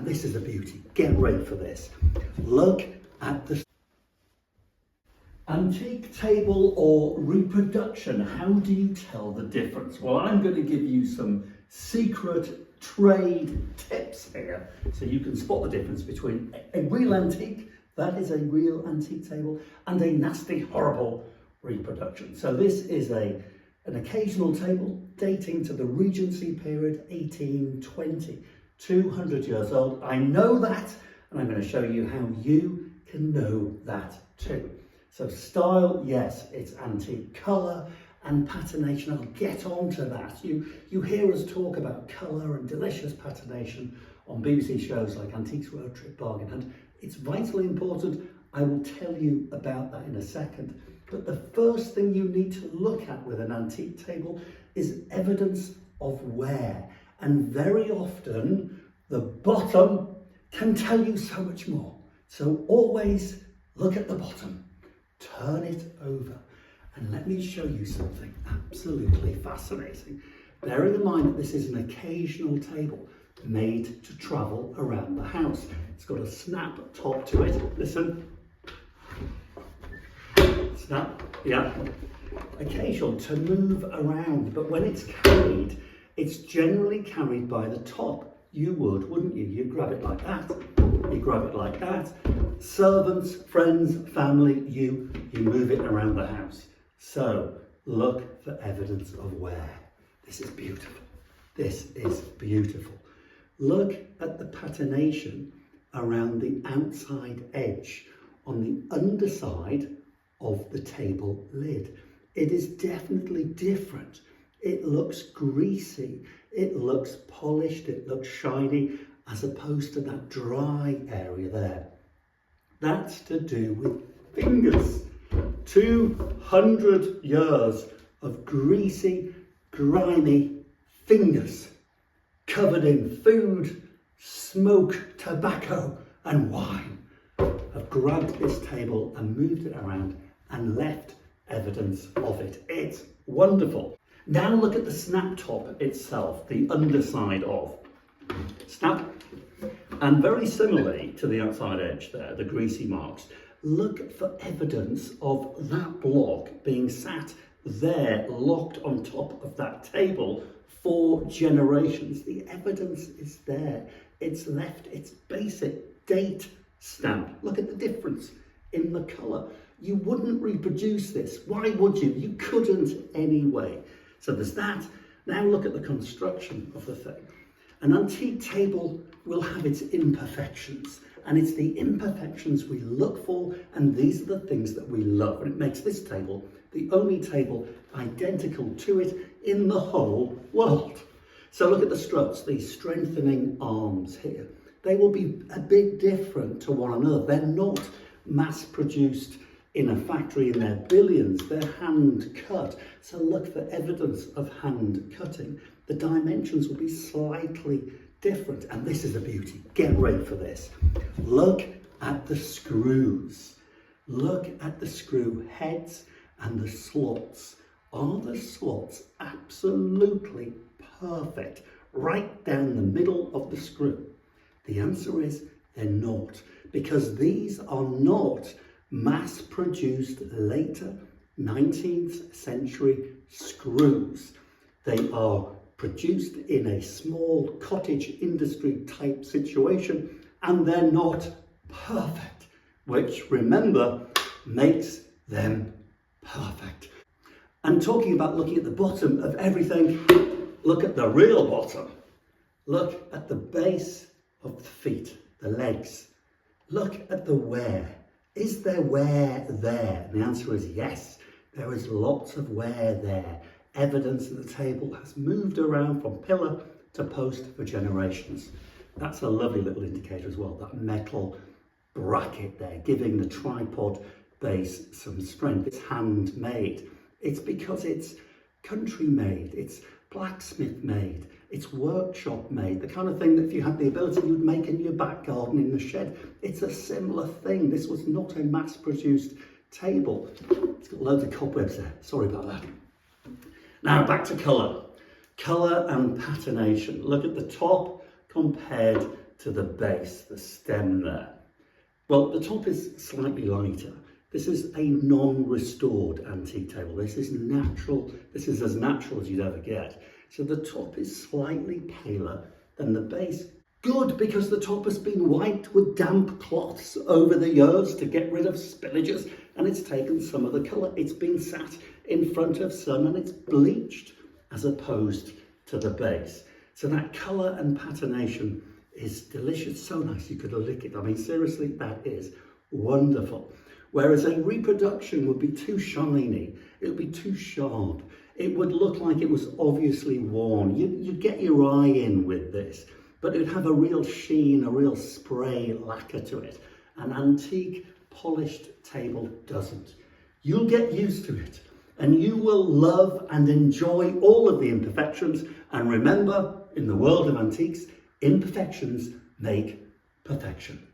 And this is a beauty. Get ready for this. Look at the antique table or reproduction. How do you tell the difference? Well, I'm going to give you some secret trade tips here so you can spot the difference between a real antique, that is a real antique table, and a nasty, horrible reproduction. So this is an occasional table dating to the Regency period, 1820, 200 years old. I know that, and I'm going to show you how you can know that too. So style, yes, it's antique. Colour and patination, I'll get on to that. You hear us talk about colour and delicious patination on BBC shows like Antiques Road Trip, Bargain Hunt. It's vitally important. I will tell you about that in a second. But the first thing you need to look at with an antique table is evidence of wear. And very often, the bottom can tell you so much more. So always look at the bottom, turn it over, and let me show you something absolutely fascinating. Bearing in mind that this is an occasional table made to travel around the house. It's got a snap top to it. Listen. Snap, yeah. Occasional to move around, but when it's carried, it's generally carried by the top. You would, wouldn't you? You grab it like that. You grab it like that. Servants, friends, family, you move it around the house. So look for evidence of wear. This is beautiful. This is beautiful. Look at the patination around the outside edge on the underside of the table lid. It is definitely different. It looks greasy, it looks polished, it looks shiny, as opposed to that dry area there. That's to do with fingers. 200 years of greasy, grimy fingers covered in food, smoke, tobacco and wine have grabbed this table and moved it around and left evidence of it. It's wonderful. Now look at the snap top itself, the underside of. Snap. And very similarly to the outside edge there, the greasy marks, look for evidence of that block being sat there, locked on top of that table for generations. The evidence is there. It's left its basic date stamp. Look at the difference in the colour. You wouldn't reproduce this. Why would you? You couldn't anyway. So there's that. Now look at the construction of the thing. An antique table will have its imperfections, and it's the imperfections we look for, and these are the things that we love. And it makes this table the only table identical to it in the whole world. So look at the struts, these strengthening arms here. They will be a bit different to one another. They're not mass-produced in a factory in their billions, they're hand cut. So look for evidence of hand cutting. The dimensions will be slightly different, and this is a beauty. Get ready for this. Look at the screws. Look at the screw heads and the slots. Are the slots absolutely perfect right down the middle of the screw? The answer is they're not, because these are not mass-produced later 19th century screws. They are produced in a small cottage industry type situation, and they're not perfect, which, remember, makes them perfect. And talking about looking at the bottom of everything, look at the real bottom. Look at the base of the feet, the legs. Look at the wear. Is there wear there? And the answer is yes. There is lots of wear there. Evidence that the table has moved around from pillar to post for generations. That's a lovely little indicator as well, that metal bracket there, giving the tripod base some strength. It's handmade. It's because it's country made, it's blacksmith made, it's workshop made, the kind of thing that if you had the ability you'd make in your back garden in the shed. It's a similar thing. This was not a mass-produced table. It's got loads of cobwebs there, sorry about that. Now back to colour. Colour and patination. Look at the top compared to the base, the stem there. Well, the top is slightly lighter. This is a non-restored antique table. This is natural. This is as natural as you'd ever get. So the top is slightly paler than the base. Good, because the top has been wiped with damp cloths over the years to get rid of spillages, and it's taken some of the colour. It's been sat in front of sun and it's bleached as opposed to the base. So that colour and patination is delicious, so nice you could lick it. I mean, seriously, that is wonderful. Whereas a reproduction would be too shiny, it would be too sharp. It would look like it was obviously worn. You'd get your eye in with this, but it would have a real sheen, a real spray lacquer to it. An antique polished table doesn't. You'll get used to it, and you will love and enjoy all of the imperfections. And remember, in the world of antiques, imperfections make perfection.